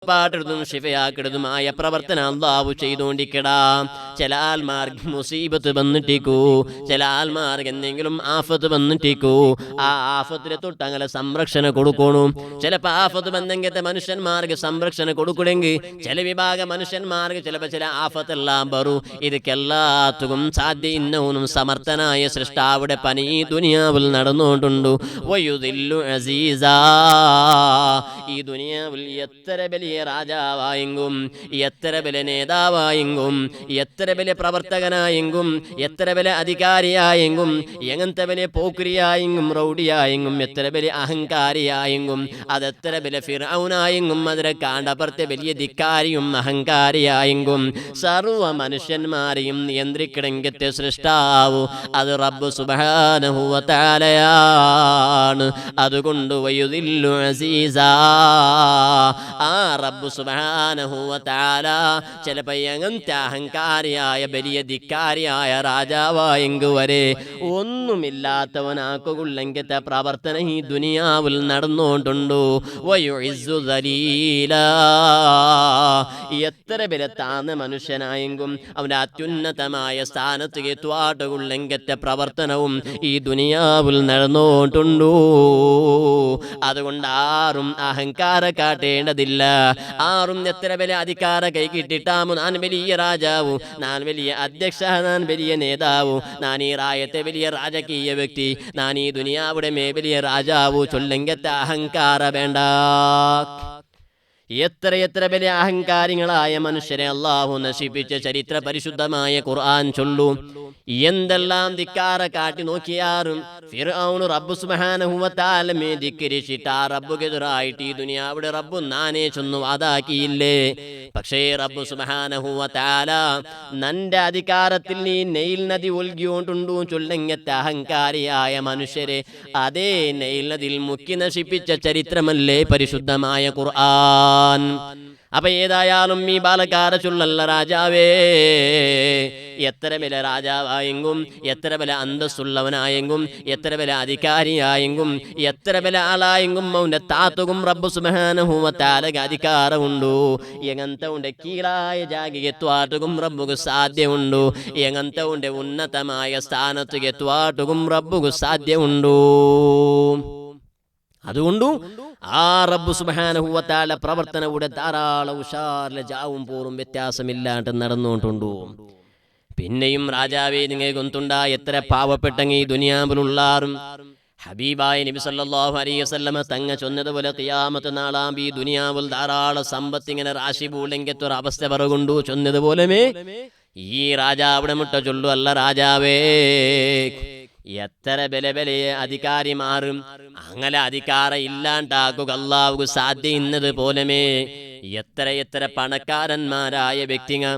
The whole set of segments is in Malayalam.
സുഖപ്പാട്ടെടുത്തും ശിഫയാക്കെടുത്തുമായ പ്രവർത്തനം അള്ളാഹു ചെയ്തുകൊണ്ടിരിക്കടാ. ചില ആൽമാർക്ക് മുസീബത്ത് വന്നിട്ടേക്കൂ, ചില ആൽമാർക്ക് എന്തെങ്കിലും ആഫത്ത് വന്നിട്ടേക്കൂ. ആ ആഫത്തിനെ തൊട്ട് അങ്ങനെ സംരക്ഷണം കൊടുക്കണു. ചിലപ്പോൾ ആഫത്ത് ബന്ധങ്കത്തെ മനുഷ്യന്മാർക്ക് സംരക്ഷണം കൊടുക്കണമെങ്കിൽ ചില വിഭാഗം മനുഷ്യന്മാർക്ക് ചിലപ്പോൾ ചില ആഫത്തെല്ലാം വരും. ഇതൊക്കെല്ലാത്തും സാധ്യ ഇന്നവും സമർത്ഥനായ സൃഷ്ടാവിടെ പനി ഈ ദുനിയാവിൽ നടന്നുകൊണ്ടുണ്ട്. വയുദില്ലു അസീസാ, ഈ ദുനിയാവിൽ എത്ര വലിയ രാജാവായെങ്കും, എത്ര വലിയ നേതാവായെങ്കും, എത്ര വലിയ പ്രവർത്തകനായെങ്കും, എത്ര വലിയ അധികാരിയായെങ്കും, എങ്ങനത്തെ വലിയ പോക്രിയായെങ്കും റൗഡിയായെങ്കും, എത്ര വലിയ അഹങ്കാരിയായെങ്കും, അതെത്ര വലിയ ഫിർഔനായെങ്കും, അതിനെ കാണ്ടപ്പുറത്തെ വലിയ ധിക്കാരിയും അഹങ്കാരിയായെങ്കും, സർവ മനുഷ്യന്മാരെയും നിയന്ത്രിക്കണമെങ്കത്തെ സൃഷ്ടാവു അത് റബ്ബ് സുബ്ഹാനഹു വ തആലയാണ്. അതുകൊണ്ട് വയുദില്ലു അസീസാ, ആ റബ്ബ് സുബ്ഹാനഹു വ തആല ചിലപ്പോൾ എങ്ങനത്തെ അഹങ്കാരിയായ വലിയ ധിക്കാരിയായ രാജാവായെങ്കിൽ വരെ ഒന്നുമില്ലാത്തവനാക്കുള്ളെങ്കത്തെ പ്രവർത്തനം ഈ ദുനിയാവിൽ നടന്നുകൊണ്ടുണ്ടു. വയുഇസ്സു ദലീലാ, എത്ര വില താന്ന മനുഷ്യനായെങ്കും അവൻ്റെ അത്യുന്നതമായ സ്ഥാനത്ത് എത്തുവാട്ടുള്ളെങ്കത്തെ പ്രവർത്തനവും ഈ ദുനിയാവിൽ നടന്നുകൊണ്ടുണ്ടു. അതുകൊണ്ട് ആരും അഹങ്കാര കാട്ടേണ്ടതില്ല. ആരും എത്ര വലിയ അധികാര കൈ കിട്ടിട്ടാമോ ഞാൻ വലിയ രാജാവു, ഞാൻ വലിയ അധ്യക്ഷ, ഞാൻ വലിയ നേതാവു, ഞാൻ ഈ റായത്തെ വലിയ രാജകീയ വ്യക്തി, ഞാൻ ഈ ദുനിയാവിടെ മേ വലിയ രാജാവു ചൊല്ലെങ്കത്തെ അഹങ്കാര വേണ്ട. എത്ര എത്ര വലിയ അഹങ്കാരികളായ മനുഷ്യരെ അള്ളാഹു നശിപ്പിച്ച ചരിത്ര പരിശുദ്ധമായ ഖുർആൻ ചൊല്ലു. എന്തെല്ലാം ധിക്കാര കാട്ടി നോക്കിയാറും ഫിർഔൻ റബ്ബ് സുബ്ഹാനഹു വ തആല മേ ധിക്കരിച്ചിട്ട് ആ റബ്ബുക്കെതിരായിട്ട് ഈ ദുനിയാവിടെ റബ്ബ് നാനേ ചൊന്നു വാതാക്കിയില്ലേ. പക്ഷേ റബ്ബ് സുബ്ഹാനഹു വ തആല നന്റെ അധികാരത്തിൽ നീ നെയിൽ നദി ഒൽകിയോണ്ടുണ്ടു ചൊല്ലെങ്കത്തെ അഹങ്കാരിയായ മനുഷ്യരെ അതേ നെയിൽ നദിയിൽ മുക്കി നശിപ്പിച്ച ചരിത്രമല്ലേ പരിശുദ്ധമായ ഖുർആൻ. അപ്പൊ ഏതായാലും ഈ ബാലക്കാര ചൊല്ലല്ല രാജാവേ, എത്ര വില രാജാവായെങ്കും, എത്ര വില അന്തസ്സുള്ളവനായെങ്കും, എത്ര വില അധികാരിയായെങ്കും, എത്ര വില ആളായെങ്കും അവന്റെ താത്തുകും റബ്ബ് സുബ്ഹാനഹു വ തആലക്ക് അധികാരമുണ്ടു. എങ്ങനത്തെ ഉണ്ട് കീഴായ ജാഗി എത്തുവാട്ടുകും റബ്ബുക്ക് സാധ്യമുണ്ടു. എങ്ങനത്തെ ഉണ്ട് ഉന്നതമായ സ്ഥാനത്ത് എത്തുവാട്ടുകും റബ്ബുക്ക് സാധ്യമുണ്ടു. അതുകൊണ്ടു ആ റബ്ബ് സുബ്ഹാനഹു വ തആല പ്രവർത്തനയുടെ ധാരാളം ഉഷാറിലെ ജാവും പോറും വ്യത്യാസമില്ലാണ്ട് നടന്നുകൊണ്ടുണ്ടു. പിന്നെയും രാജാവേ നിങ്ങൾ കൊന്തുണ്ട എത്ര പാവപ്പെട്ടെങ്കിൽ ഈ ദുനിയാവിലുള്ളാറും ഹബീബായ നബി സല്ലല്ലാഹു അലൈഹി വസല്ലമ തങ്ങ ചൊന്നതുപോലെ ഖിയാമത്ത് നാളാം ഈ ദുനിയാവിൽ ധാരാളം സമ്പത്ത് ഇങ്ങനെ രാശി പൂലെങ്കത്തെ ഒരു അവസ്ഥ പറകൊണ്ടു ചൊന്നതുപോലെ ഈ രാജാവിടെ മുട്ട ചൊല്ലു അല്ല രാജാവേ, എത്ര ബല ബലയെ അധികാരിമാറും അങ്ങനെ അധികാരം ഇല്ലാണ്ടാക്കുക അല്ലാഹുക്ക് സാധ്യ ഇന്നത് പോലമേ എത്ര എത്ര പണക്കാരന്മാരായ വ്യക്തികൾ,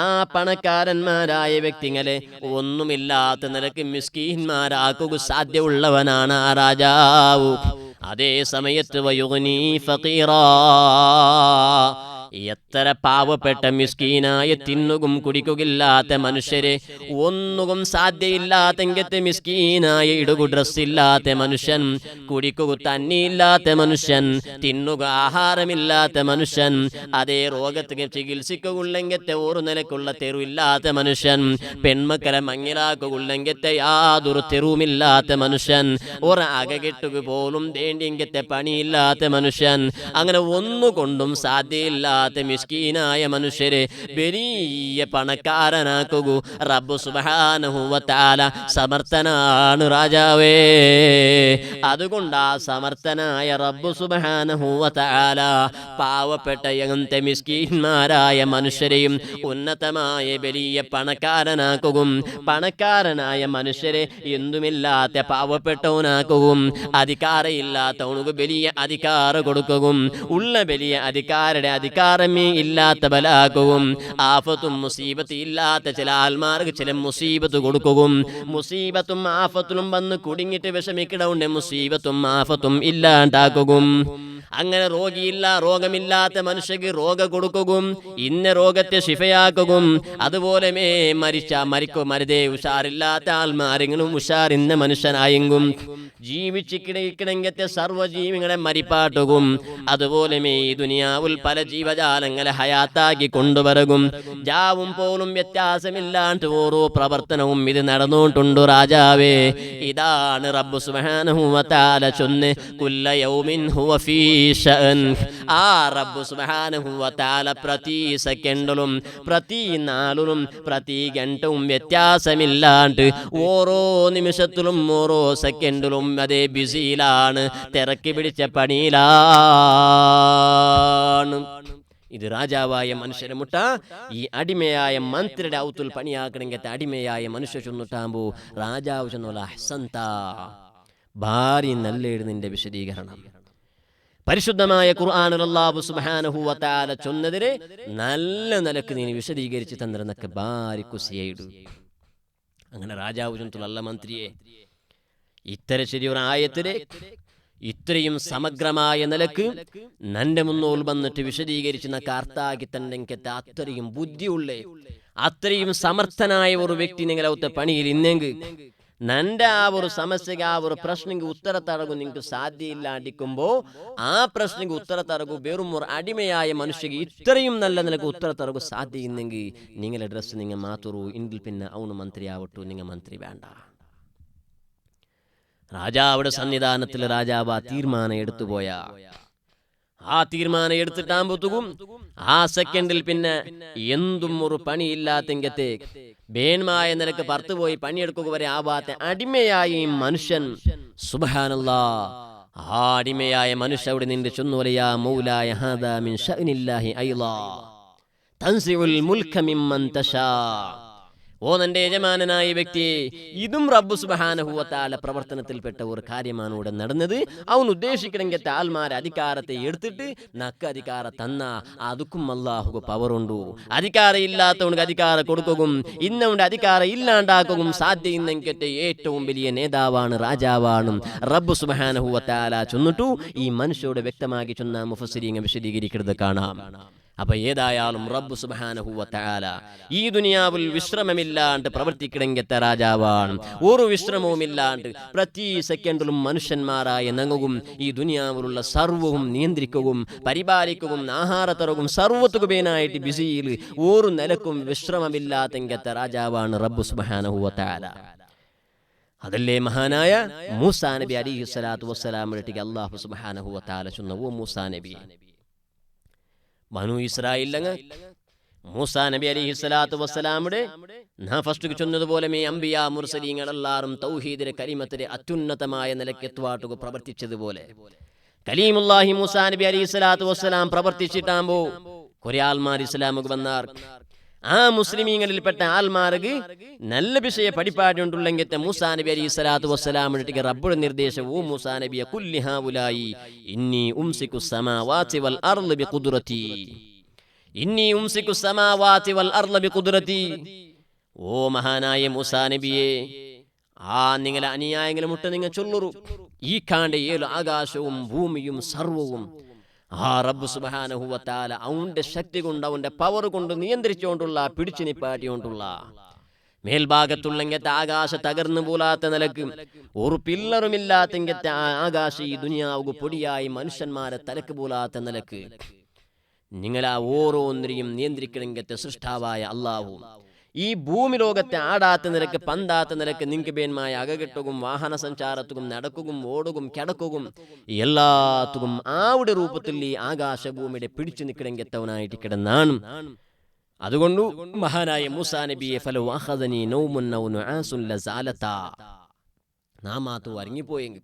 ആ പണക്കാരന്മാരായ വ്യക്തികളെ ഒന്നുമില്ലാത്ത നിലക്ക് മിസ്കീന്മാരാക്കുക സാധ്യമുള്ളവനാണ് ആ രാജാവു. അതേ സമയത്ത് വയുഗ്നി ഫഖീറാ, എത്ര പാവപ്പെട്ട മിസ്കീനായ തിന്നുകും കുടിക്കുകയില്ലാത്ത മനുഷ്യരെ, ഒന്നുകും സാധ്യയില്ലാത്തെങ്കത്തെ മിസ്കീനായ ഇടുകു ഡ്രസ്സില്ലാത്ത മനുഷ്യൻ, കുടിക്കുക തന്നിയില്ലാത്ത മനുഷ്യൻ, തിന്നുക ആഹാരമില്ലാത്ത മനുഷ്യൻ, അതേ രോഗത്തിന് ചികിത്സിക്കുള്ളെങ്കത്തെ ഒരു നിലക്കുള്ള തെരുവില്ലാത്ത മനുഷ്യൻ, പെൺമക്കളെ മങ്ങിലാക്കുള്ളെങ്കത്തെ യാതൊരു തെരുവുമില്ലാത്ത മനുഷ്യൻ, ഒരു അകകെട്ടുക പോലും വേണ്ടിയെങ്കത്തെ പണിയില്ലാത്ത മനുഷ്യൻ, അങ്ങനെ ഒന്നുകൊണ്ടും സാധ്യയില്ലാത്ത മിസ്കീനായ മനുഷ്യരെ വലിയ പണക്കാരനാക്കുക റബ്ബ് സുബ്ഹാനഹു വ തആല സമർത്ഥനാണ് രാജാവേ. അതുകൊണ്ട് ആ സമർത്ഥനായ റബ്ബ് സുബ്ഹാനഹു വ തആല പാവപ്പെട്ട എങ്ങനത്തെ മിസ്കീന്മാരായ മനുഷ്യരെയും ഉന്നതമായ വലിയ പണക്കാരനാക്കുകയും പണക്കാരനായ മനുഷ്യരെ എന്തുമില്ലാത്ത പാവപ്പെട്ടവനാക്കുകയും അധികാരമില്ലാത്തവനക്ക് വലിയ അധികാരം കൊടുക്കുകയും ഉള്ള വലിയ അധികാരയുടെ അധികാരം കാലമേ ഇല്ലാത്ത ബലാക്കും ആഫത്തും മുസീബത്ത് ഇല്ലാത്ത ചില ആൽമാർക്ക് ചില മുസീബത്ത് കൊടുക്കും. മുസീബത്തും ആഫത്തിലും വന്ന് കുടുങ്ങിട്ട് വിഷമിക്കിടവുണ്ട് മുസീബത്തും ആഫത്തും ഇല്ലാണ്ടാക്കും. അങ്ങനെ രോഗമില്ലാത്ത മനുഷ്യക്ക് രോഗം കൊടുക്കും, ഇന്ന രോഗത്തെ ശിഫയാക്കും. അതുപോലെ മരുതേ ഉഷാറില്ലാത്ത ആൾമാരെങ്കിലും ഉഷാറിന്ന മനുഷ്യനായെങ്കും ജീവിച്ചിരിക്കണമെങ്കത്തെ സർവ്വജീവികളെ മരിപ്പാട്ടുകും. അതുപോലെ ഈ ദുനിയാവിൽ പല ജീവജാലങ്ങളെ ഹയാത്താക്കി കൊണ്ടുവരകും. ജാവും പോലും വ്യത്യാസമില്ലാണ്ട് ഓരോ പ്രവർത്തനവും ഇത് നടന്നുകൊണ്ടുണ്ട് രാജാവേ. ഇതാണ് റബ്ബ് സുബ്ഹാനഹു വ തആല ചൊന്ന് കുല്ല യൗമിൻ ഹുവ ഫീ ഷഅൻ. ആ റബ്ബ് സുബ്ഹാനഹു വ തആല പ്രതി സെക്കൻഡിലും പ്രതി നാളിലും പ്രതി ഗണ്ടവും വ്യത്യാസമില്ലാണ്ട് ഓരോ നിമിഷത്തിലും ഓരോ സെക്കൻഡിലും അതേ ബിസിയിലാണ്, തിരക്ക് പിടിച്ച പണിയിലാണ്. ഇത് രാജാവായ മനുഷ്യരെ മുട്ട ഈ അടിമയായ മന്ത്രിയുടെ ഔത്തുൽ പണിയാക്കണമെങ്കിൽ അടിമയായ മനുഷ്യ ചൊന്നിട്ടാകുമ്പോ രാജാവ് ചൊന്നോല അഹ്സൻത ഭാരി നല്ലേട് നിന്റെ വിശദീകരണം. പരിശുദ്ധമായ ഖുർആനിൽ അല്ലാഹു സുബ്ഹാനഹു വ തആല ചൊന്നതിനെ നല്ല നിലക്ക് നീ വിശദീകരിച്ച് തന്നിരുന്നൊക്കെ ഭാരി കുസിയേടു. അങ്ങനെ രാജാവ് ചൊന്നിട്ടുള്ള മന്ത്രിയെ ഇത്തര ശരിയൊരു ആയത്തിലെ ഇത്രയും സമഗ്രമായ നിലക്ക് നന്റെ മുന്നോൽ വന്നിട്ട് വിശദീകരിച്ച് അർത്ഥാക്കി തന്നെ അത്രയും ബുദ്ധിയുള്ളേ അത്രയും സമർത്ഥനായ ഒരു വ്യക്തി നിങ്ങളത്തെ പണിയിൽ ഇന്നെങ്കിൽ നന്റെ ആ ഒരു സമസ്യക്ക് ആ ഒരു പ്രശ്നക്ക് ഉത്തരത്തറകു നിങ്ങൾക്ക് സാധ്യയില്ലാണ്ടിരിക്കുമ്പോ ആ പ്രശ്നക്ക് ഉത്തരത്തറകു വെറും ഒരു അടിമയായ മനുഷ്യക്ക് ഇത്രയും നല്ല നിലക്ക് ഉത്തരത്തറകു സാധ്യയിന്നെങ്കിൽ നിങ്ങളുടെ ഡ്രസ്സ് നിങ്ങൾ മാത്തൂറു ഇന്തിൽ പിന്നെ അവന് മന്ത്രിയാവട്ടു, നിങ്ങൾ മന്ത്രി വേണ്ട. രാജാവുടെ സന്നിധാനത്തിൽ രാജാവ് ആ തീരുമാനം എടുത്തുപോയ ആ തീരുമാനം എടുത്തിട്ടാകുമ്പോത്തും ആ സെക്കൻഡിൽ പിന്നെ എന്തും ഒരു പണിയില്ലാത്തെങ്കത്തെ ബേന്മായ നിലക്ക് പുറത്തുപോയി പണിയെടുക്കുക വരെ ആവാത്ത അടിമയായ മനുഷ്യൻ സുബ്ഹാനല്ലാഹ് ആ അടിമയായ മനുഷ്യവിടെ നിന്റെ ചൊന്നോലയാ മൗലായ ഹാദാ മിൻ ശഅനില്ലാഹി അയ്ളാ തൻസിഉൽ മുൽക മിമ്മൻ തശാ. ഓ നിന്റെ യജമാനായ വ്യക്തിയെ, ഇതും റബ്ബ് സുബ്ഹാനഹു വ തആല പ്രവർത്തനത്തിൽപ്പെട്ട ഒരു കാര്യമാണ് ഇവിടെ നടന്നത്. അവൻ ഉദ്ദേശിക്കണമെങ്കിൽ ആൾമാരെ അധികാരത്തെ എടുത്തിട്ട് നക്ക് അധികാരം തന്ന അതുക്കും അല്ലാഹു പവറുണ്ടു. അധികാരം ഇല്ലാത്തവനക്ക് അധികാരം കൊടുക്കും, ഇന്നവന്റെ അധികാരം ഇല്ലാണ്ടാക്കും സാധ്യത്തെ ഏറ്റവും വലിയ നേതാവാണ്, രാജാവാണ് റബ്ബ് സുബ്ഹാനഹു വ തആല ചൊന്നിട്ടു ഈ മനുഷ്യരോട് വ്യക്തമാക്കി ചൊന്ന മുഫസ്സിരീങ്ങൾ വിശദീകരിക്കുന്നത് കാണാം. അപ്പൊ ഏതായാലും റബ്ബ് സുബ്ഹാനഹു വ തആല ഈ ദുനിയാവിൽ വിശ്രമമില്ലാണ്ട് പ്രവർത്തിക്കണമെങ്കിൽ രാജാവാണ്. ഒരു വിശ്രമവുമില്ലാണ്ട് പ്രതി സെക്കൻഡിലും മനുഷ്യന്മാരായ ഞങ്ങൾക്കും ഈ ദുനിയാവിലുള്ള സർവ്വവും നിയന്ത്രിക്കുകയും പരിപാലിക്കുകയും ആഹാരത്തറവും സർവ്വത്തുകുബേനായിട്ട് ബിസിയിൽ ഒരു നിലക്കും വിശ്രമമില്ലാത്തെങ്കിൽ രാജാവാണ് റബ്ബ് സുബ്ഹാനഹു വ തആല. അതല്ലേ മഹാനായ മൂസാ നബി അലൈഹി സ്വലാത്തു വസ്സലാമിലേക്ക് അല്ലാഹു സുബ്ഹാനഹു വ തആല ചൊന്ന ഓ മൂസാ നബി ബനു ഇസ്രായേലിലങ്ങ് മൂസാ നബി അലൈഹി സ്വലാത്തു വസ്സലാമിയുടെ നാ ഫസ്റ്റ് ചൊന്നതുപോലെ മേ അംബിയാ മുർസലീങ്ങളെല്ലാവരും തൗഹീദിന്റെ കലിമത്തിലെ അത്യുന്നതമായ നിലയ്ക്ക് എത്തുവാട്ടുക പ്രവർത്തിച്ചതുപോലെ കലീമുല്ലാഹി മൂസാ നബി അലൈഹി സ്വലാത്തു വസ്സലാം പ്രവർത്തിച്ചിട്ടാകുമ്പോ കുറെ ആൾമാർ ഇസ്ലാമുക്ക് വന്നാർ. ആ മുസ്ലിമീങ്ങളിൽപ്പെട്ട ആൾമാർക്ക് നല്ല വിഷയ പഠിപ്പാടുണ്ടെങ്കിൽ മൂസാ നബി അലൈഹി സ്വലാത്തു വസ്സലാമിന്റെ റബ്ബുടെ നിർദ്ദേശം ഓ മൂസാ നബിയെ കുല്ലി ഹൗലായി ഇന്നി ഉംസികു സമാവാതി വൽ അർള് ബിഖുദ്റതി ഇന്നി ഉംസികു സമാവാതി വൽ അർള് ബിഖുദ്റതി. ഓ മഹാനായ മൂസാ നബിയെ, ആ നിങ്ങളെ അനുയായികളെ മുട്ട നിങ്ങൾ ചൊല്ലുറു ഈ കാണ്ട 7 ആകാശവും ഭൂമിയും സർവവും ആ റബ്ബ് സുബ്ഹാനഹു വ തആല അവന്റെ ശക്തി കൊണ്ട് അവന്റെ പവർ കൊണ്ട് നിയന്ത്രിച്ചുകൊണ്ടുള്ള പിടിച്ചു നിപ്പാട്ടിക്കൊണ്ടുള്ള മേൽഭാഗത്തുള്ളെങ്കത്തെ ആകാശ തകർന്നു പോലാത്ത നിലക്ക് ഒരു പില്ലറുമില്ലാത്തെങ്കത്തെ ആകാശ ഈ ദുനിയാവ് പൊടിയായി മനുഷ്യന്മാരെ തലക്ക് പോലാത്ത നിലക്ക് നിങ്ങളാ ഓരോന്നിനെയും നിയന്ത്രിക്കണമെങ്കത്തെ സൃഷ്ടാവായ അല്ലാഹു ഈ ഭൂമി ലോകത്തെ ആടാത്ത നിരക്ക് പന്താത്ത നിരക്ക് നിങ്ങൾക്ക് ബേന്മായ അകകെട്ടുകും വാഹന സഞ്ചാരത്തും നടക്കുകയും ഓടുകയും കിടക്കുകയും എല്ലാത്തും ആവിടെ രൂപത്തിൽ ഈ ആകാശഭൂമിയുടെ പിടിച്ചു നിൽക്കണമെങ്കത്തവനായിട്ട് കിടന്നാണ്. അതുകൊണ്ടു മഹാനായ മൂസാ നബിയെ ഫലോ അഖദനി നൗമുൻ ഔ നുആസുൻ ലസാലതാ നാമാത്തു വരങ്ങിപ്പോയെങ്കിൽ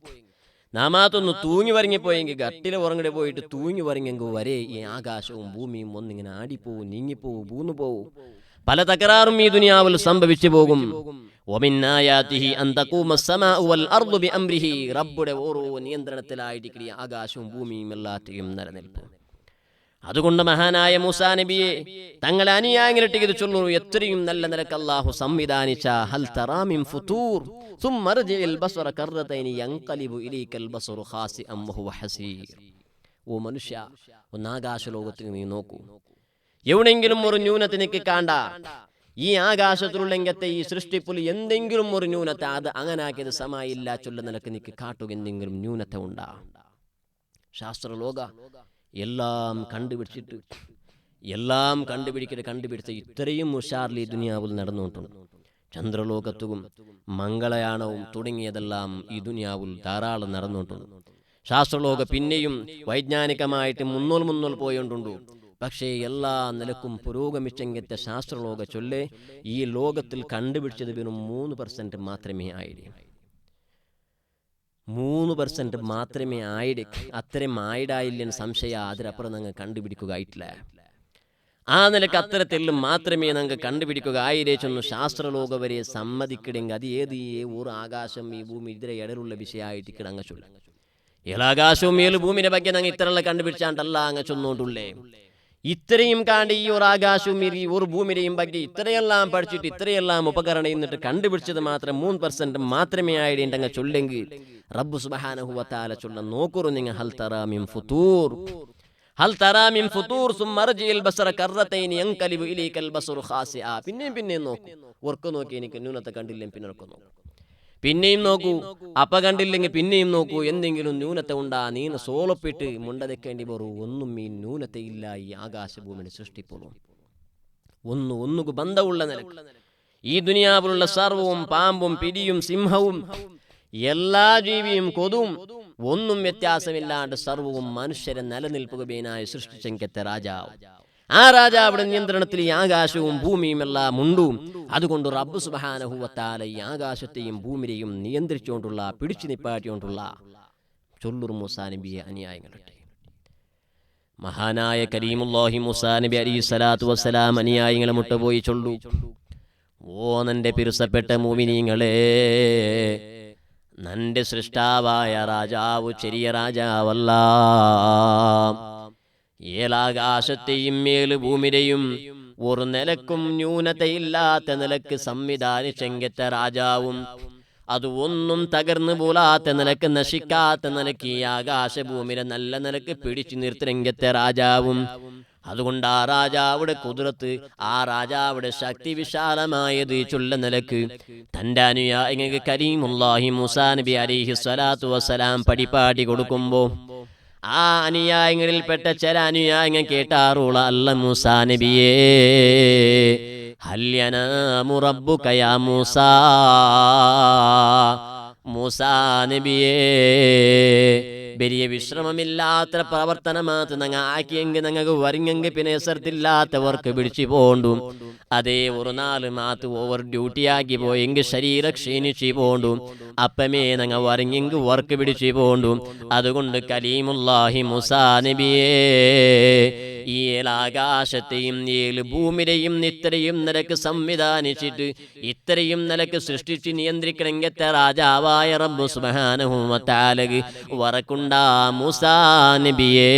നാമാത്തൊന്ന് തൂങ്ങി വരങ്ങിപ്പോയെങ്കിൽ ഗട്ടിലെ ഉറങ്ങടെ പോയിട്ട് തൂങ്ങി വരങ്ങെങ്കിൽ വരെ ഈ ആകാശവും ഭൂമിയും ഒന്നിങ്ങനെ ആടിപ്പോവും, നീങ്ങിപ്പോവും, പൂന്നു പോവും. പല തകരാറും ഈ ദുനിയാവിൽ സംഭവിച്ചു പോകും. റബ്ബുടെ ഓരോ നിയന്ത്രണത്തിലായിട്ട് ആകാശവും ഭൂമിയും എല്ലാറ്റിയും നിലനിൽപ്പും. അതുകൊണ്ട് മഹാനായ മൂസാ നബിയെ തങ്ങളെ അനുയായികളിട്ട് ഇത് ചൊല്ലുന്നു, എത്രയും നല്ല നിലക്ക് അല്ലാഹു സംവിധാനിച്ച ഹൽ തറാ മിൻ ഫുതൂർ സുമ്മ അർജിഇൽ ബസറ കർറതൈനി യൻഖലിബു ഇലൈക്കൽ ബസറു ഖാസിഅൻ വഹുവ ഹസീർ. ഓ മനുഷ്യ, ഒന്ന് ആകാശലോകത്തിൽ നീ നോക്കൂ. എവിടെയെങ്കിലും ഒരു ന്യൂനത നിനക്ക് കാണ്ട? ഈ ആകാശത്തിലുള്ളെങ്കത്തെ ഈ സൃഷ്ടിപ്പിൽ എന്തെങ്കിലും ഒരു ന്യൂനത, അത് അങ്ങനെ ആക്കിയത് സമായില്ല ചൊല്ല നിനക്ക് നിനക്ക് കാട്ടുക എന്തെങ്കിലും ന്യൂനത ഉണ്ടാ? ശാസ്ത്രലോക എല്ലാം കണ്ടുപിടിച്ച ഇത്രയും ഉഷാറിൽ ഈ ദുനിയാവിൽ നടന്നുകൊണ്ടുണ്ട്. ചന്ദ്രലോകത്തും മംഗളയാണവും തുടങ്ങിയതെല്ലാം ഈ ദുനിയാവിൽ ധാരാളം നടന്നുകൊണ്ടുണ്ട്. ശാസ്ത്രലോക പിന്നെയും വൈജ്ഞാനികമായിട്ട് മുന്നോൽ പോയോണ്ടുണ്ട്. പക്ഷേ എല്ലാ നിലക്കും പുരോഗമിച്ചെങ്കത്തെ ശാസ്ത്രലോക ചൊല്ലെ ഈ ലോകത്തിൽ കണ്ടുപിടിച്ചത് വെറും 3% മാത്രമേ ആയിടേ. 3% മാത്രമേ ആയിടേ. അത്രയും ആയിടായില്ലെന്ന് സംശയ. അതിനപ്പുറം ഞങ്ങൾ കണ്ടുപിടിക്കുക ആയിട്ടില്ല. ആ നിലക്ക് അത്തരത്തിൽ മാത്രമേ ഞങ്ങൾ കണ്ടുപിടിക്കുക ആയിരേച്ചൊന്ന് ശാസ്ത്രലോക വരെ സമ്മതിക്കിടെങ്കിൽ അത് ഏത് ഒരു ആകാശം ഈ ഭൂമി ഇതിരെ ഇടയിലുള്ള വിഷയമായിട്ട് കിടങ്ങ ചൊല്ല. ഏലാകാശവും ഏഴ് ഭൂമിനെ ಬಗ್ಗೆ ഞങ്ങൾ ഇത്രയുള്ള കണ്ടുപിടിച്ചാണ്ടല്ല അങ്ങ് ചൊന്നോണ്ടുള്ളേ. ഇത്രയും കാണ്ടി ഈ ഒരു ആകാശവും ഈ ഒരു ഭൂമിയുടെയും ಬಗ್ಗೆ ഇത്രയെല്ലാം പഠിച്ചിട്ട് ഇത്രയെല്ലാം ഉപകരണം എന്നിട്ട് കണ്ടുപിടിച്ചത് മാത്രം 3% മാത്രമേ ആയിടേണ്ടങ്ങ് ചൊല്ലെങ്കിൽ റബ്ബു സുബ്ഹാനഹു വ തആല ചൊല്ല നോക്കുറു നിങ്ങൾ ഹൽ തറാ മിൻ ഫുതൂർ സുമ്മ അർജിഇൽ ബസറ കർറതൈനി യൻഖലിബു ഇലൈക്കൽ ബസറു ഖാസിആ. പിന്നെയും നോക്കൂ. ഓർക്ക് നോക്കി എനിക്ക് ന്യൂനത കണ്ടില്ലെങ്കിൽ പിന്നെ ഓർക്ക് നോക്കൂ. പിന്നെയും നോക്കൂ. അപ്പ കണ്ടില്ലെങ്കിൽ പിന്നെയും നോക്കൂ. എന്തെങ്കിലും ന്യൂനത ഉണ്ടാ? നീന സോളപ്പിട്ട് മുണ്ടതെക്കേണ്ടി വരൂ. ഒന്നും ഈ ന്യൂനതയില്ല ഈ ആകാശഭൂമിയുടെ സൃഷ്ടിപ്പോളും. ഒന്നുകു ബന്ധമുള്ള നിലക്ക് ഈ ദുനിയാവിലുള്ള സർവവും പാമ്പും പിടിയും സിംഹവും എല്ലാ ജീവിയും കൊതുവും ഒന്നും വ്യത്യാസമില്ലാണ്ട് സർവവും മനുഷ്യരെ നിലനിൽപ്പുകയായി സൃഷ്ടിച്ചെങ്കത്തെ രാജാവ്. ആ രാജാവിടെ നിയന്ത്രണത്തിൽ ഈ ആകാശവും ഭൂമിയും എല്ലാം ഉണ്ട്. അതുകൊണ്ട് റബ്ബ് സുബ്ഹാനഹു വ തആല ഈ ആകാശത്തെയും ഭൂമിയെയും നിയന്ത്രിച്ചുകൊണ്ടുള്ള പിടിച്ചു നിപ്പാട്ടിക്കൊണ്ടുള്ള ചൊല്ലുർ മൂസാ നബിയെ അനുയായികളുടെ മഹാനായ കരീമുല്ലാഹി മൂസാ നബി അലൈഹി സ്വലാത്തു വസ്സലാം അനുയായികളെ മുട്ടപോയി ചൊല്ലു, ഓ നന്റെ പിറുസപ്പെട്ട മുഅ്മിനീങ്ങളെ, നന്റെ സൃഷ്ടാവായ രാജാവ് ചെറിയ രാജാവല്ല. ഏലാകാശത്തെയും മേല് ഭൂമിയുടെയും ഒരു നിലക്കും ന്യൂനതയില്ലാത്ത നിലക്ക് സംവിധാനിച്ചെങ്കത്തെ രാജാവും അത് ഒന്നും തകർന്നു പോലാത്ത നിലക്ക് നശിക്കാത്ത നിലക്ക് ഈ ആകാശഭൂമിയെ നല്ല നിലക്ക് പിടിച്ചു നിർത്തിരംഗത്തെ രാജാവും. അതുകൊണ്ട് ആ രാജാവുടെ കുദ്റത്ത്, ആ രാജാവുടെ ശക്തി വിശാലമായത് ചൊല്ല നിലക്ക് തന്റെ അനുയായികൾക്ക് കരീമുല്ലാഹി മൂസാ നബി അലൈഹി സ്വലാത്തു വസ്സലാം പടിപാടി കൊടുക്കുമ്പോ ആ അനുയായികളിൽപ്പെട്ട ചില അനുയായികൾ കേട്ടാറുള്ള, അല്ല മൂസാ നബിയേ, ഹൽ യനാമു റബ്ബുക യാ മൂസാ, മൂസാ നബിയേ, വലിയ വിശ്രമമില്ലാത്ത പ്രവർത്തനമാത്ത് ഞങ്ങൾ ആക്കിയെങ്കിൽ ഞങ്ങൾക്ക് വരിങ്ങെങ്കിൽ പിന്നെ എസർത്തില്ലാത്തവർക്ക് പിടിച്ചു പോണ്ടു. അതേ ഒരു 4 മാത്ത് ഓവർ ഡ്യൂട്ടി ആക്കി പോയെങ്കിൽ ശരീരം ക്ഷീണിച്ചു പോണ്ടു. അപ്പമേ ഞങ്ങൾ വരിങ്ങെങ്കിൽ വർക്ക് പിടിച്ചു പോണ്ടു. അതുകൊണ്ട് കലീമുല്ലാഹി മൂസാ നബിയേ, ഈ ആകാശത്തെയും ഏഴ് ഭൂമിയെയും ഇത്രയും നിലക്ക് സംവിധാനിച്ചിട്ട് ഇത്രയും നിലക്ക് സൃഷ്ടിച്ച് നിയന്ത്രിക്കണമെങ്കത്തെ രാജാവായ റബ്ബു സുബ്ഹാനഹു വ തആലക്ക് വറക്കുണ്ടാ മൂസാ നബിയേ.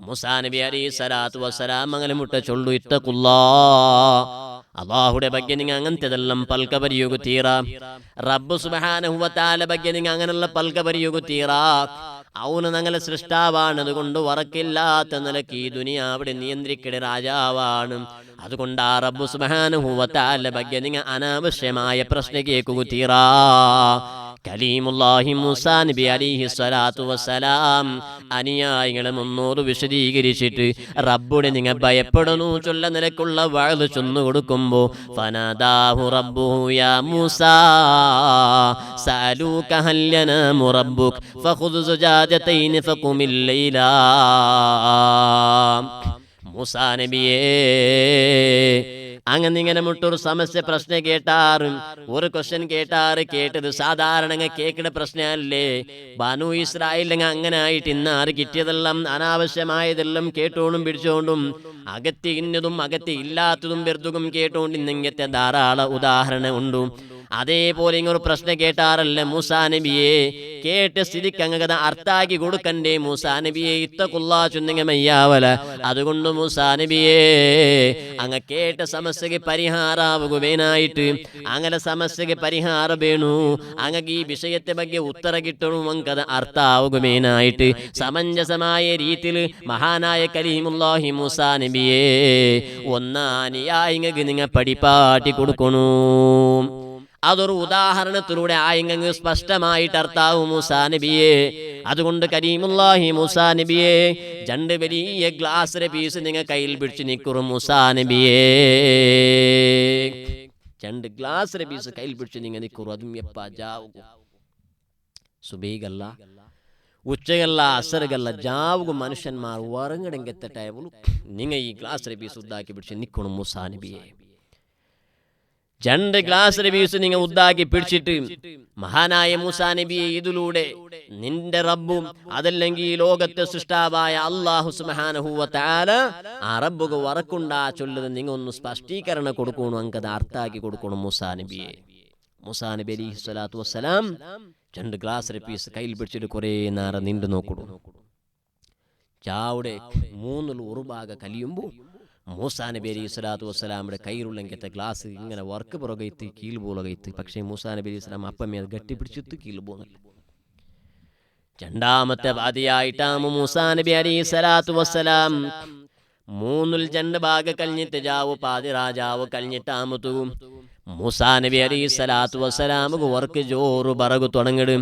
മൂസാ നബി അലൈഹി സ്വലാത്തു വസ്സലാം അങ്ങനെ മുട്ട ചൊല്ലു, ഇത്തഖുല്ലാഹ്, അല്ലാഹുടെ ಬಗ್ಗೆ നിങ്ങൾ അങ്ങനത്തെതെല്ലാം പൽക പരിയോഗുത്തീറ. റബ്ബു സുബ്ഹാനഹു വ തആല ಬಗ್ಗೆ നിങ്ങൾ അങ്ങനെയുള്ള പൽക പരിയോഗുത്തീറ. അവന് ഞങ്ങളെ സൃഷ്ടാവാണ്. അതുകൊണ്ട് വറക്കില്ലാത്ത നിലക്ക് ഈ ദുനിയാവിടെ നിയന്ത്രിക്കണ രാജാവാണ്. അതുകൊണ്ട് ആ റബ്ബു സുബ്ഹാനഹു വ തആല ಬಗ್ಗೆ നിങ്ങൾ അനാവശ്യമായ പ്രശ്ന കേൾക്കുക. കലീമുല്ലാഹി മൂസാ നബി അലൈഹി സ്വലാത്തു വസ്സലാം അനുയായികളെ മുന്നോട്ട് വിശദീകരിച്ചിട്ട് റബ്ബുടെ നിങ്ങൾ ഭയപ്പെടുന്നു ചൊല്ല നിലക്കുള്ള വഅദ് ചൊന്നു കൊടുക്കുമ്പോ ഫനാദാഹു റബ്ബുഹു യാ മൂസാ സഅലൂക ഹൽ യനാമു റബ്ബുക ഫഖുദ് സുജാദതൈൻ ഫഖുമിൽ ലൈലാ. മൂസാ നബിയേ, അങ്ങനെ ഇങ്ങനെ മുട്ടൊരു സമസ്യ പ്രശ്നം കേട്ടാറും ഒരു ക്വസ്റ്റ്യൻ കേട്ടത് സാധാരണ കേൾക്കുന്ന പ്രശ്നമല്ലേ. ബനു ഇസ്രായേൽ അങ്ങനെ ആയിട്ട് ഇന്നാറ് കിട്ടിയതെല്ലാം അനാവശ്യമായതെല്ലാം കേട്ടോണ്ടും പിടിച്ചോണ്ടും അകത്തി ഇന്നതും അകത്തി ഇല്ലാത്തതും വെറുതും കേട്ടോണ്ട് ഇന്നിങ്ങത്തെ ധാരാളം ഉദാഹരണം ഉണ്ട്. അതേപോലെ ഇങ്ങൊരു പ്രശ്നം കേട്ടാറല്ല മൂസാ നബിയെ, കേട്ട് സ്ഥിതിക്ക് അങ്ങകത അർത്ഥാക്കി കൊടുക്കണ്ടേ മൂസാ നബിയെ, ഇത്തഖുല്ലാ ചൊന്നിങ്ങ മയ്യാവല. അതുകൊണ്ട് മൂസാ നബിയെ അങ്ങ കേട്ട സമസ്യക്ക് പരിഹാരാവുകവേനായിട്ട്, അങ്ങനെ സമസ്യക്ക് പരിഹാര വേണു, അങ്ങക്ക് ഈ വിഷയത്തെ ಬಗ್ಗೆ ഉത്തര കിട്ടണം, അങ്ങകത അർത്ഥാവുകവേനായിട്ട് സമഞ്ജസമായ രീതിയിൽ മഹാനായ കലീമുല്ലാഹി മൂസാ നബിയെ ഒന്നാനിയായിങ്ങക്ക് നിങ്ങൾ പഠിപ്പാട്ടി കൊടുക്കണു. അതൊരു ഉദാഹരണത്തിലൂടെ ആയിങ്ങ് സ്പഷ്ടമായിട്ട് അർത്ഥാവും മൂസാ നബിയെ. അതുകൊണ്ട് കരീമുല്ലാഹി മൂസാ നബിയെ രണ്ട് വലിയ ഗ്ലാസ് പീസ് നിങ്ങൾ കയ്യിൽ പിടിച്ച് നിൽക്കും മൂസാ നബിയെ. രണ്ട് ഗ്ലാസ് പീസ് കയ്യിൽ പിടിച്ച് നിങ്ങൾ നിൽക്കും. അതും എപ്പാ ജാവുക സുബൈഗല്ല, ഉച്ചയല്ല, അസറുകല്ല, ജാവുക മനുഷ്യന്മാർ ഉറങ്ങടെങ്കത്തെ ടൈമിൽ നിങ്ങൾ ഈ ഗ്ലാസ് പീസ് ഉദ്ദാക്കി പിടിച്ച് നിൽക്കണം മൂസാ നബിയെ. രണ്ട് ഗ്ലാസ് പീസ് നിങ്ങൾ ഉദ്ദാക്കി പിടിച്ചിട്ട് മഹാനായ മൂസാ നബിയെ ഇതിലൂടെ നിന്റെ റബ്ബും അതല്ലെങ്കിൽ ഈ ലോകത്തെ സൃഷ്ടാവായ അല്ലാഹു സുബ്ഹാനഹു വ തആല ആ റബ്ബുക്ക് വറക്കുണ്ടാ ചൊല്ലത് നിങ്ങൾ ഒന്ന് സ്പഷ്ടീകരണം കൊടുക്കണം, അങ്കത് അർത്ഥാക്കി കൊടുക്കണം മൂസാ നബിയെ. മൂസാ നബി അലൈഹി സ്വലാത്തു വസ്സലാം രണ്ട് ഗ്ലാസ് പീസ് കയ്യിൽ പിടിച്ചിട്ട് കുറേ നേരം നീണ്ടു നോക്കണം. ചാവുടെ മൂന്നിൽ ഒരു ഭാഗം കലിയുമ്പോൾ മൂസാ നബി അലൈഹി സ്വലാത്തു വസ്സലാമിന്റെ കയ്യിലുള്ളെങ്കത്തെ ഗ്ലാസ് ഇങ്ങനെ വർക്ക് പുറകെത്തി കീൽ പോലകയത്ത്. പക്ഷേ മൂസാ നബി അലൈഹി സ്വലാം അപ്പമേ അത് ഗട്ടിപ്പിടിച്ചിട്ട് കീൽ പോകുന്നില്ല. രണ്ടാമത്തെ ബാധിയായിട്ടാണ് മൂസാ നബി അലൈഹി സ്വലാത്തു വസ്സലാം മൂന്നിൽ രണ്ട് ഭാഗം കഴിഞ്ഞിട്ട് ജാവു പാതിരാജാവ് കഴിഞ്ഞിട്ടാമത്തും മൂസാ നബി അലൈഹി സ്വലാത്തു വസ്സലാം വർക്ക് ജോറ് പറകു തുടങ്ങിടും.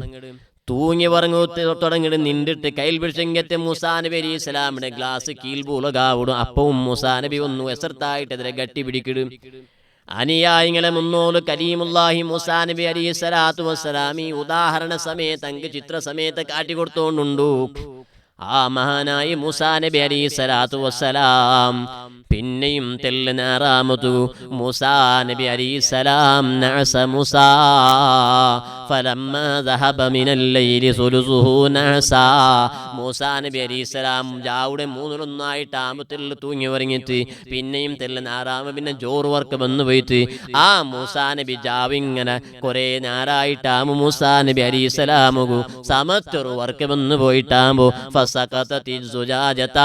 തൂങ്ങി പറങ്ങു തുടങ്ങിട്ട് നിന്നിട്ട് കയ്യിൽ പിടിച്ചെങ്കത്തെ മൂസാ നബി അലൈഹി സ്വലാമിന്റെ ഗ്ലാസ് കീൽപൂലകാവിടും. അപ്പവും മൂസാ നബി ഒന്ന് എസർത്തായിട്ട് അതിനെ ഗട്ടി പിടിക്കിടും. അനുയായികളെ മുന്നോല് കലീമുല്ലാഹി മൂസാ നബി അലൈഹി സ്വലാത്തു വസ്സലാം ഈ ഉദാഹരണ സമയത്ത് അങ്ങ് ചിത്ര സമയത്ത് കാട്ടിക്കൊടുത്തോണ്ടുണ്ടു. ആ മഹാനായി മൂസാ നബി അലൈഹി സ്വലാത്തു വസ്സലാം പിന്നെയും തെല്ല് നാറാമതു മൂസാ നബി അലൈഹി സലാം നഅസ മൂസാ ഫലമ്മാ ദഹബ മിനൽ ലൈലി സുലുസുഹു നഅസാ. മൂസാ നബി അലൈഹി സലാം ജാവുടെ മൂന്നിലൊന്നായിട്ട് ആമത്തിൽ തൂങ്ങി ഉറങ്ങിയിട്ട് പിന്നെയും തെല്ല് നാറാമ പിന്നെ ജോറ് വർക്ക് വന്നു പോയിട്ട് ആ മൂസാ നബി ജാവിങ്ങനെ കുറേ നേരായിട്ടാമു മൂസാ നബി അലൈഹി സലാമുകു സമത്തൊരു വർക്ക് വന്നു പോയിട്ടാകുമ്പോ ഫസഖതതി സുജാജതാൻ.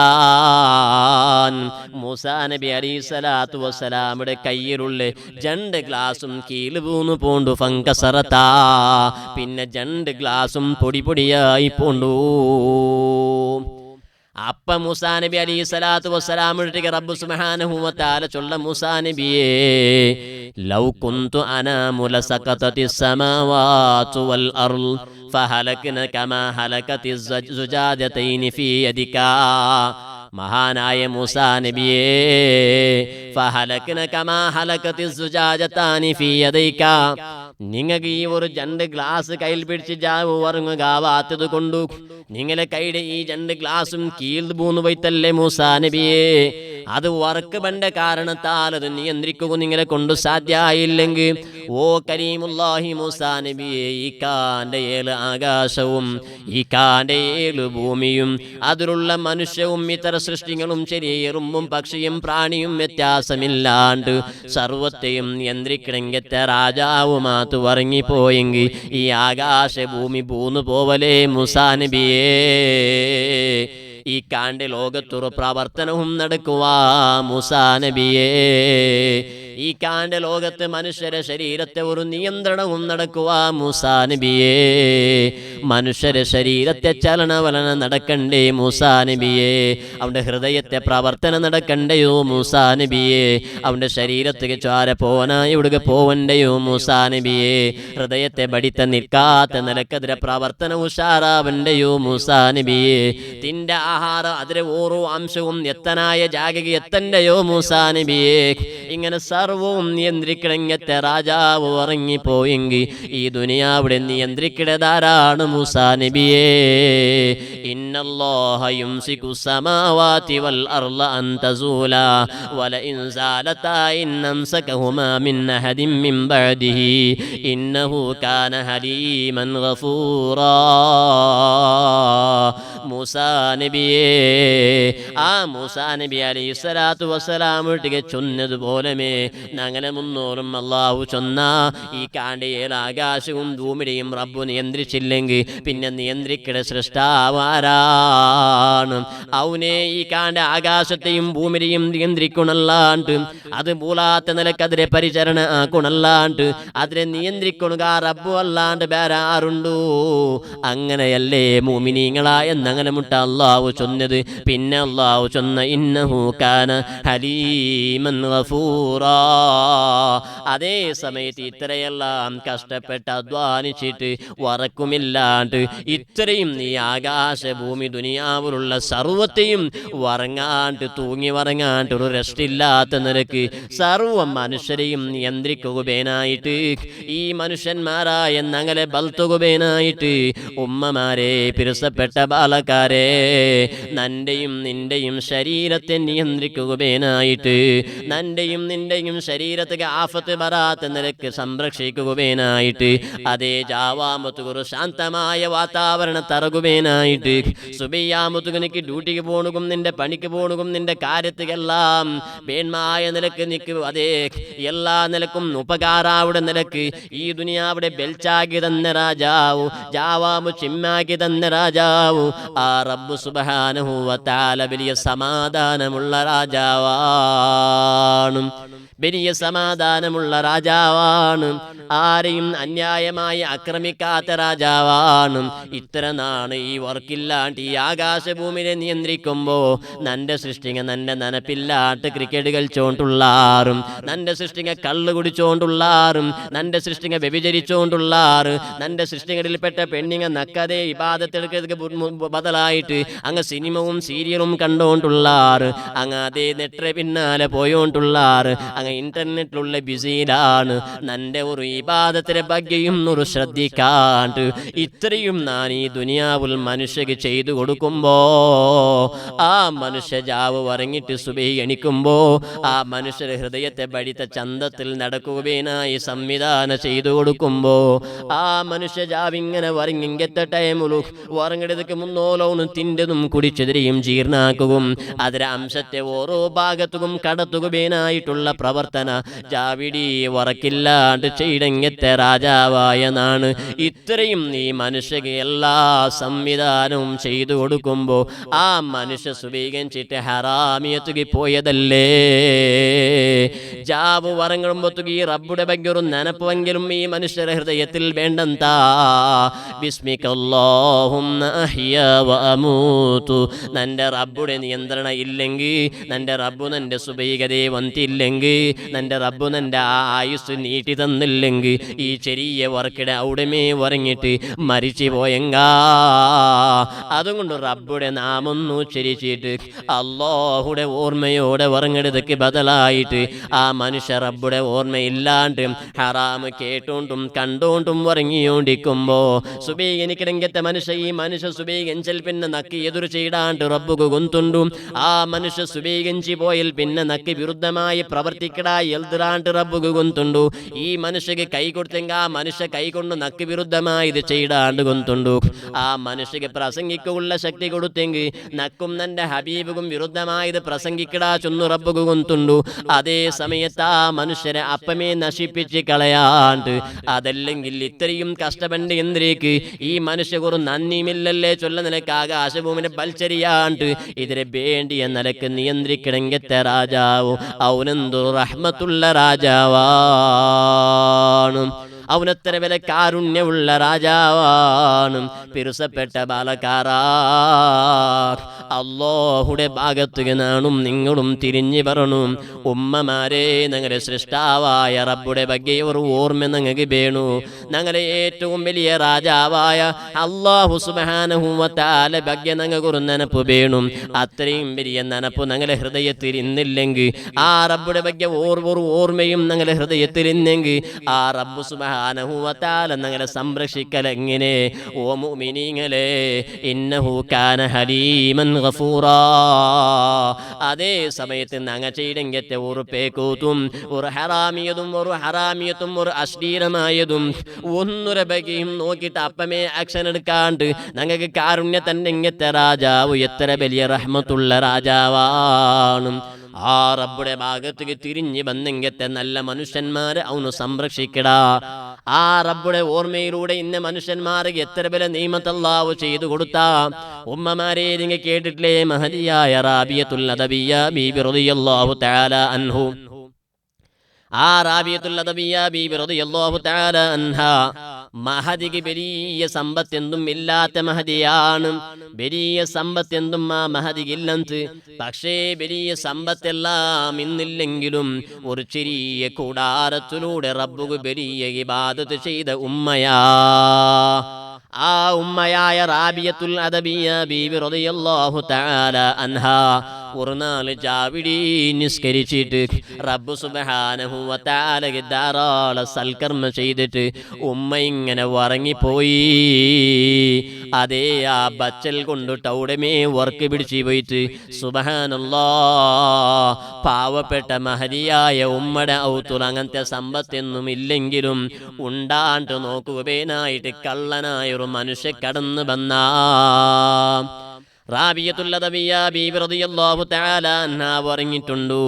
മൂസാ നബി അലൈഹി സ്വലാത്തു വസ്സലാമിന്റെ കയ്യിലുള്ള രണ്ട് ഗ്ലാസും കീല് പൂന്നു പോണ്ടു. ഫങ്കസറതാ പിന്നെ രണ്ട് ഗ്ലാസും പൊടി പൊടിയായി പോണ്ടു. അപ്പ മൂസാ നബി അലൈഹി സ്വലാത്തു വസ്സലാമിന്റെ റബ്ബ് സുബ്ഹാനഹു വ തആല ചൊല്ല മൂസാ നബിയേ ലൗ കുന്തു അനാമു ലസഖതതിസ് സമാവാതു വൽ അർള് ഫഹലക്ന കമാ ഹലകതിസ് സുജാജതൈനി ഫീ യദികാ. മഹാനായ മൂസാ നബിയേ ഫഹലക്ന കമാ ഹലകതിസ് സുജാജതാനി ഫീ യദികാ. നിങ്ങൾക്ക് ഈ ഒരു രണ്ട് ഗ്ലാസ് കയ്യിൽ പിടിച്ച് ജാവു ഉറങ്ങുകാവാത്തത് കൊണ്ടു നിങ്ങളെ കൈയുടെ ഈ രണ്ട് ഗ്ലാസും കീൽ പൂന്നു പോയിത്തല്ലേ മൂസാ നബിയേ. അത് വർക്ക് ബണ്ട കാരണത്താൽ അത് നിയന്ത്രിക്കുക നിങ്ങളെ കൊണ്ട് സാധ്യമായില്ലെങ്കിൽ ഓ കരീമുല്ലാഹി മൂസാ നബിയെ ഈ കാന്റെ 7 ആകാശവും ഈ കാന്റെ 7 ഭൂമിയും അതിലുള്ള മനുഷ്യവും ഇതര സൃഷ്ടികളും ശരീരവും പക്ഷിയും പ്രാണിയും വ്യത്യാസമില്ലാണ്ട് സർവത്തെയും നിയന്ത്രിക്കണമെങ്കത്തെ രാജാവ് മാത്തു ഉറങ്ങിപ്പോയെങ്കിൽ ഈ ആകാശ ഭൂമി പൂന്നു പോവലേ മൂസാ നബിയേ. ഈ കാന്റെ ലോകത്തൊരു പ്രവർത്തനവും നടക്കുവാ മൂസാ നബിയേ. ഈ കാന്റെ ലോകത്ത് മനുഷ്യരെ ശരീരത്തെ ഒരു നിയന്ത്രണവും നടക്കുവാ മൂസാ നബിയേ. മനുഷ്യരെ ശരീരത്തെ ചലനവലന നടക്കണ്ടേ മൂസാ നബിയേ. അവന്റെ ഹൃദയത്തെ പ്രവർത്തനം നടക്കണ്ടയോ മൂസാ നബിയേ. അവന്റെ ശരീരത്തേക്ക് ചോര പോവനാ ഇവിടുക്ക് പോവണ്ടയോ മൂസാ നബിയേ. ഹൃദയത്തെ ബടിത്ത നിൽക്കാത്ത നിലക്കതിരെ പ്രവർത്തനം ഉഷാറാവണ്ടയോ മൂസാ നബിയേ. തിന്റെ ആഹാരം അതിലെ ഓരോ അംശവും എത്തനായ ജാഗയ്ക്ക് എത്തണ്ടയോ മൂസാ നബിയേ. ഇങ്ങനെ സർവവും നിയന്ത്രിക്കണമെങ്കത്തെ രാജാവ് ഉറങ്ങിപ്പോയെങ്കിൽ ഈ ദുനിയാവിടെ നിയന്ത്രിക്കണതാരാണ് മൂസാ നബിയേ. ഇന്നല്ലാഹ യുംസികു സമാവാതി വൽ അർള അൻ തസൂലാ വലഇൻ സാലതാ ഇന്നംസകഹുമാ മിൻ അഹദിൻ മിൻ ബഅദിഹി ഇന്നഹു കാന ഹലീമൻ ഗഫൂറാ. മൂസാ നബിയേ ആ മൂസാ നബി അലൈഹിസ്സലാത്തു വസ്സലാമിട്ടിಗೆ ചൊന്നതുപോലെമേ ഞങ്ങളെ മുന്നോറും അള്ളാഹു ചൊന്ന ഈ കാണ്ടേൽ ആകാശവും ഭൂമിയുടെയും റബ്ബു നിയന്ത്രിച്ചില്ലെങ്കിൽ പിന്നെ നിയന്ത്രിക്കട സൃഷ്ടാവാരാണ് അവനെ ഈ കാണ്ട ആകാശത്തെയും ഭൂമിയെയും നിയന്ത്രിക്കണല്ലാണ്ട് അത് മൂലാത്ത നിലക്കതിരെ പരിചരണ ആക്കണല്ലാണ്ട് അതിനെ നിയന്ത്രിക്കണുക റബ്ബു അല്ലാണ്ട് വേറെ ആരുണ്ടോ അങ്ങനെയല്ലേ മുഅ്മിനീങ്ങളായ എന്നങ്ങനെ മുട്ട അള്ളാഹു ചൊന്നത് പിന്നെ അള്ളാഹു ചൊന്ന ഇന്നഹു കാന ഹലീമൻ ഗഫൂറാ അതേ സമയത്ത് ഇത്രയെല്ലാം കഷ്ടപ്പെട്ട് അധ്വാനിച്ചിട്ട് വറക്കുമില്ലാണ്ട് ഇത്രയും നീ ആകാശഭൂമി ദുനിയാവിലുള്ള സർവത്തെയും വറങ്ങാണ്ട് തൂങ്ങി വറങ്ങാണ്ട് ഒരു റെസ്റ്റില്ലാത്ത നിരക്ക് സർവ മനുഷ്യരെയും നിയന്ത്രിക്കുകയായിട്ട് ഈ മനുഷ്യന്മാരായ ഞങ്ങളെ ബൽത്തുകയായിട്ട് ഉമ്മമാരെ പിരസപ്പെട്ട ബാലക്കാരെ നന്റെയും നിന്റെയും ശരീരത്തെ നിയന്ത്രിക്കുകയായിട്ട് നന്റെയും നിന്റെയും ശരീരത്തിന് ആഫത്ത് വരാത്ത നിരക്ക് സംരക്ഷിക്കുകയായിട്ട് അതേ ജാവാമത്തുകുറു ശാന്തമായ വാതാവരണം തറകുവേനായിട്ട് സുബിയാമത്തുകനിക്ക് ഡ്യൂട്ടിക്ക് പോണുകും നിന്റെ പണിക്ക് പോണുകും നിന്റെ കാര്യത്തിലെല്ലാം വേൺമായ നിലക്ക് നിൽക്കും അതേ എല്ലാ നിലക്കും ഉപകാരാവിടെ നിലക്ക് ഈ ദുനിയാവിടെ ബെൽച്ചാക്കി തന്ന രാജാവു ജാവാമു ചിമ്മാക്കി തന്ന രാജാവു ആ റബ്ബു സുബ്ഹാനഹു വ തആല വലിയ സമാധാനമുള്ള രാജാവാണ് വലിയ സമാധാനമുള്ള രാജാവാണ് ആരെയും അന്യായമായി ആക്രമിക്കാത്ത രാജാവാണ് ഇത്ര നാണ് ഈ വർക്കില്ലാണ്ട് ഈ ആകാശഭൂമിയെ നിയന്ത്രിക്കുമ്പോ നന്റെ സൃഷ്ടിക നന്റെ നനപ്പില്ലാട്ട് ക്രിക്കറ്റ് കളിച്ചോണ്ടുള്ളാറും നന്റെ സൃഷ്ടിക കള്ളു കുടിച്ചോണ്ടുള്ളാറും നന്റെ സൃഷ്ടിക വ്യഭിചരിച്ചോണ്ടുള്ളാറ് നന്റെ സൃഷ്ടികളിൽപ്പെട്ട പെണ്ണിങ്ങ നക്കതേ ഇബാദത്തെടുക്കൾക്ക് ബദലായിട്ട് അങ്ങ് സിനിമവും സീരിയലും കണ്ടോണ്ടുള്ളാറ് അങ്ങ് അതേ നെട്രെ പിന്നാലെ പോയോണ്ടുള്ളാറ് അങ്ങ് ഇന്റർനെറ്റിലുള്ള ബിസിയിലാണ് നന്റെ ഒരു ഇബാദത്തിലെ ബഗ്ഗയും ഒരു ശ്രദ്ധിക്കാണ്ട് ഇത്രയും ഞാൻ ഈ ദുനിയാവിൽ മനുഷ്യക്ക് ചെയ്തു കൊടുക്കുമ്പോ ആ മനുഷ്യ ജാവ് വറങ്ങിട്ട് സുബഹി എണിക്കുമ്പോ ആ മനുഷ്യരുടെ ഹൃദയത്തെ ബടിത്ത ചന്തത്തിൽ നടക്കുകയായി സംവിധാനം ചെയ്തു കൊടുക്കുമ്പോ ആ മനുഷ്യ ജാവ് ഇങ്ങനെ വറങ്ങിങ്ങത്തെ ടൈമുള്ളൂ വറങ്ങിടതൊക്കെ മുന്നോലോന്നും തിൻ്റെതും കുടിച്ചെതിരെയും ജീർണാക്കുകയും അതിലെ അംശത്തെ ഓരോ ഭാഗത്തും കടത്തുകയായിട്ടുള്ള പ്രവർത്തന ജാവിടി വറക്കില്ലാണ്ട് ചെയ്യങ്ങത്തെ രാജാവായ നാണ് ഇത്രയും ഈ മനുഷ്യക്ക് എല്ലാ സംവിധാനവും ചെയ്തു കൊടുക്കുമ്പോ ആ മനുഷ്യ സുബീകരിച്ചിട്ട് ഹറാമിയത്തുകി പോയതല്ലേ ജാവ് വറങ്ങുമ്പോത്തുക ഈ റബ്ബുടെ ಬಗ್ಗೆ ഒരു നനപ്പെങ്കിലും ഈ മനുഷ്യരുടെ ഹൃദയത്തിൽ വേണ്ടെന്താ ബിസ്മിക്കല്ലാഹുമ്മ അഹ്യാ വ അമൂതു നന്റെ റബ്ബുടെ നിയന്ത്രണ ഇല്ലെങ്കിൽ നന്റെ റബ്ബു നന്റെ സുബീകതയെ വന്നില്ലെങ്കിൽ നന്റെ റബ്ബു നന്റെ ആയുസ് നീട്ടി തന്നില്ലെങ്കിൽ ഈ ചെറിയ വർക്കിടെ അവിടമേ വറങ്ങിട്ട് മരിച്ചു പോയെങ്കാ അതുകൊണ്ട് റബ്ബുടെ നാമൊന്നു ഉച്ചരിച്ചിട്ട് അല്ലാഹുടെ ഓർമ്മയോടെ വറങ്ങെടുതൊക്കെ ബദലായിട്ട് ആ മനുഷ്യ റബ്ബുടെ ഓർമ്മയില്ലാണ്ട് ഹറാമ് കേട്ടോണ്ടും കണ്ടോണ്ടും വറങ്ങിയോണ്ടിരിക്കുമ്പോ സുബീകനിക്കിടങ്കത്തെ മനുഷ്യ ഈ മനുഷ്യ സുബീകഞ്ചൽ പിന്നെ നക്കി എതിർ ചെയ്താണ്ട് റബ്ബുക്ക് ഗൊന്തുണ്ടു ആ മനുഷ്യ സുബീകഞ്ചി പോയിൽ പിന്നെ നക്കി വിരുദ്ധമായി പ്രവർത്തിക്കടായി എൽതിറാണ്ട് റബ്ബുക്ക് ഗൊന്തുണ്ടു ഈ മനുഷ്യക്ക് കൈ കൊടുത്തെങ്കിൽ ആ മനുഷ്യ കൈ കൊണ്ട് നക്ക് വിരുദ്ധമായി ഇത് ചെയ്താണ്ട് ഗൊന്തുണ്ടു ആ മനുഷ്യക്ക് പ്രസംഗിക്കുള്ള ശക്തി കൊടുത്തെങ്കിൽ നക്കും നന്റെ ഹബീബുക്കും വിരുദ്ധമായി ഇത് പ്രസംഗിക്കടാ ചൊന്നു റബ്ബുക്ക് ഗൊന്തുണ്ടു അതേ സമയത്ത് ആ മനുഷ്യരെ അപ്പമേ നശിപ്പിച്ച് കളയാണ്ട് അതല്ലെങ്കിൽ ഇത്രയും കഷ്ടപ്പെട്ട് എന്തിലേക്ക് ഈ മനുഷ്യ ഒരു നന്ദിയുമില്ലല്ലേ ചൊല്ല നിലക്ക് ആകാശഭൂമിനെ ബൽച്ചരിയാണ്ട് ഇതിനെ വേണ്ടിയ നിലക്ക് നിയന്ത്രിക്കണമെങ്കത്തെ രാജാവു അവനെന്തു റഹ്മത്തുള്ള രാജാവാണ് അവനത്ര വില കാരുണ്യമുള്ള രാജാവാണ് പിറുസപ്പെട്ട ബാലക്കാരാ അല്ലാഹുടെ ഭാഗത്തുക നാണും നിങ്ങളും തിരിഞ്ഞു പറഞ്ഞു ഉമ്മമാരെ ഞങ്ങളുടെ സൃഷ്ടാവായ റബ്ബുടെ ಬಗ್ಗೆ ഒരു ഓർമ്മ ഞങ്ങൾക്ക് വേണു ഞങ്ങളുടെ ഏറ്റവും വലിയ രാജാവായ അല്ലാഹു സുബ്ഹാനഹു വ തആല ಬಗ್ಗೆ ഞങ്ങൾക്ക് ഒരു നനപ്പ് വേണം അത്രയും വലിയ നനപ്പ് ഞങ്ങളുടെ ഹൃദയത്തിൽ ഇന്നില്ലെങ്കിൽ ആ റബ്ബുടെ ಬಗ್ಗೆ ഒരു ഓർമ്മയും ഞങ്ങളുടെ ഹൃദയത്തിൽ ഇന്നെങ്കിൽ ആ റബ്ബു സുബ്ഹാനഹു വ തആല ഞങ്ങളെ സംരക്ഷിക്കൽ എങ്ങനെ ഓ മുഅ്മിനീങ്ങളെ ഇന്നഹു കാന ഹലീമൻ ഗഫൂറാ അതേ സമയത്ത് നങ്ങ ചെയ്തെങ്കത്തെ ഒരു പേക്കൂത്തും ഒരു ഹറാമിയതും ഒരു അശ്ലീലമായതും ഒന്നൊരു ബഗയും നോക്കിയിട്ട് അപ്പമേ ആക്ഷൻ എടുക്കാണ്ട് ഞങ്ങൾക്ക് കാരുണ്യ തന്നെ ഇങ്ങത്തെ രാജാവ് എത്ര വലിയ റഹ്മത്തുള്ള രാജാവാണ്. ആ റബ്ബുടെ ഭാഗത്തേക്ക് തിരിഞ്ഞു വന്നെങ്കത്തെ നല്ല മനുഷ്യന്മാരെ അവന് സംരക്ഷിക്കടാ. ആ റബ്ബുടെ ഓർമ്മയിലൂടെ ഇന്ന മനുഷ്യന്മാർക്ക് എത്ര വലിയ നിയമത്ത് അല്ലാഹു ചെയ്തു കൊടുത്താ. ഉമ്മമാരെ നിങ്ങൾ കേട്ടിട്ടില്ലേ മഹദിയായ റാബിയത്തുൽ അദവിയ്യ ബീബി റളിയല്ലാഹു തആല അൻഹു. ആ റാബിയത്തുൽ അദവിയ്യ ബീബി റളിയല്ലാഹു തആല അൻഹാ മഹദിക്ക് വലിയ സമ്പത്തെന്തും ഇല്ലാത്ത മഹദിയാണ്. വലിയ സമ്പത്തെന്തും ആ മഹദിക്കില്ലെന്ന്. പക്ഷേ വലിയ സമ്പത്തെല്ലാം ഇന്നില്ലെങ്കിലും ഒരു ചെറിയ കൂടാരത്തിലൂടെ റബ്ബുക്ക് വലിയ ഇബാദത്ത് ചെയ്ത ഉമ്മയാ. ആ ഉമ്മയായ റാബിയത്തുൽ അദവിയ്യ ബീബി റളിയല്ലാഹു തആല അൻഹാ ഒരു നാല് ചാവിടി നിസ്കരിച്ചിട്ട് റബ്ബ് സുബ്ഹാനഹു വ തആലക്ക് ധാരാളം സൽക്കർമ്മ ചെയ്തിട്ട് ഉമ്മ ഇങ്ങനെ ഉറങ്ങിപ്പോയി. അതേ ആ ബച്ചൽ കൊണ്ടിട്ട് അവിടെമേ വർക്ക് പിടിച്ചു പോയിട്ട് സുബ്ഹാനല്ലാഹ് പാവപ്പെട്ട മഹദിയായ ഉമ്മയുടെ ഔത്തുൽ അങ്ങനത്തെ സമ്പത്തൊന്നും ഇല്ലെങ്കിലും ഉണ്ടാണ്ട് നോക്കുകേനായിട്ട് കള്ളനായൊരു മനുഷ്യ കടന്നു വന്നാ. റാബിയത്തുൽ അദവിയ്യ ബീബി റളിയല്ലാഹു തആല അൻഹാ പറഞ്ഞിട്ടുണ്ട്.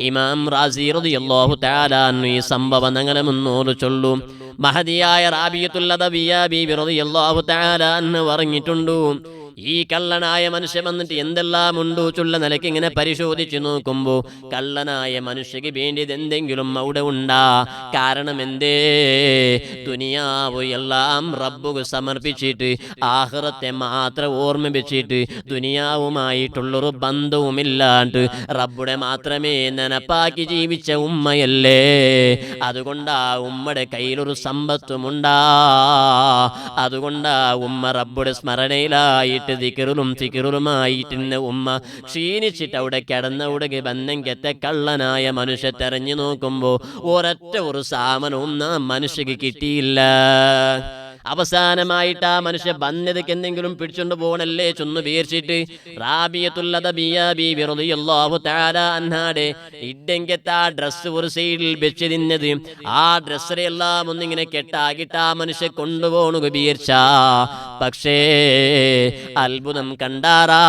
ഇമാം റാസി റളിയല്ലാഹു തആല അൻഹു ഈ സംഭവം ഞങ്ങളെ മുന്നോട്ട് ചൊല്ലും. മഹദിയായ റാബിയത്തുൽ അദവിയ്യ ബീബി റളിയല്ലാഹു തആല അൻഹു പറഞ്ഞിട്ടുണ്ട്, ഈ കള്ളനായ മനുഷ്യൻ വന്നിട്ട് എന്തെല്ലാം ഉണ്ടോ ചുള്ള നിലയ്ക്ക് ഇങ്ങനെ പരിശോധിച്ചു നോക്കുമ്പോ കള്ളനായ മനുഷ്യക്ക് വേണ്ടിയത് എന്തെങ്കിലും അവിടെ ഉണ്ടാ. കാരണം എന്തേ? ദുനിയാവ് എല്ലാം റബ്ബുക്ക് സമർപ്പിച്ചിട്ട് ആഖിറത്തെ മാത്രം ഓർമ്മ വെച്ചിട്ട് ദുനിയാവുമായിട്ടുള്ളൊരു ബന്ധവുമില്ലാണ്ട് റബ്ബുടെ മാത്രമേ നനപ്പാക്കി ജീവിച്ച ഉമ്മയല്ലേ. അതുകൊണ്ടാ ഉമ്മയുടെ കയ്യിലൊരു സമ്പത്തുമുണ്ടാ. അതുകൊണ്ടാ ഉമ്മ റബ്ബുടെ സ്മരണയിലായിട്ട് ദിക്റുലുമായിട്ട് ഉമ്മ ക്ഷീണിച്ചിട്ട് അവിടെ കിടന്നവിടെ ബന്ധങ്കത്തെ കള്ളനായ മനുഷ്യ തെരഞ്ഞു നോക്കുമ്പോ ഒരൊറ്റ ഒരു സാമനവും മനുഷ്യക്ക് കിട്ടിയില്ല. അവസാനമായിട്ട് ആ മനുഷ്യ ബന്ധതയ്ക്ക് എന്തെങ്കിലും പിടിച്ചോണ്ട് പോകണല്ലേ ചൊന്ന് വിചാരിച്ചിട്ട് റാബിയത്തുൽ അദവിയ്യ ബീബി റളിയല്ലാഹു തആല അൻഹാടെ ഇഡെങ്കത്തെ ആ ഡ്രസ്സ് ഒരു സൈഡിൽ വെച്ച് തിന്നത് ആ ഡ്രസ്സിലെല്ലാം ഒന്നിങ്ങനെ കെട്ടാക്കിട്ട് ആ മനുഷ്യ കൊണ്ടുപോകണു വിചാരിച്ചാ. പക്ഷേ അത്ഭുതം കണ്ടാറാ.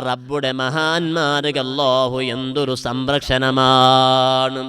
റബ്ബുടെ മഹാന്മാർക്ക് അല്ലാഹു എന്തൊരു സംരക്ഷണമാണ്.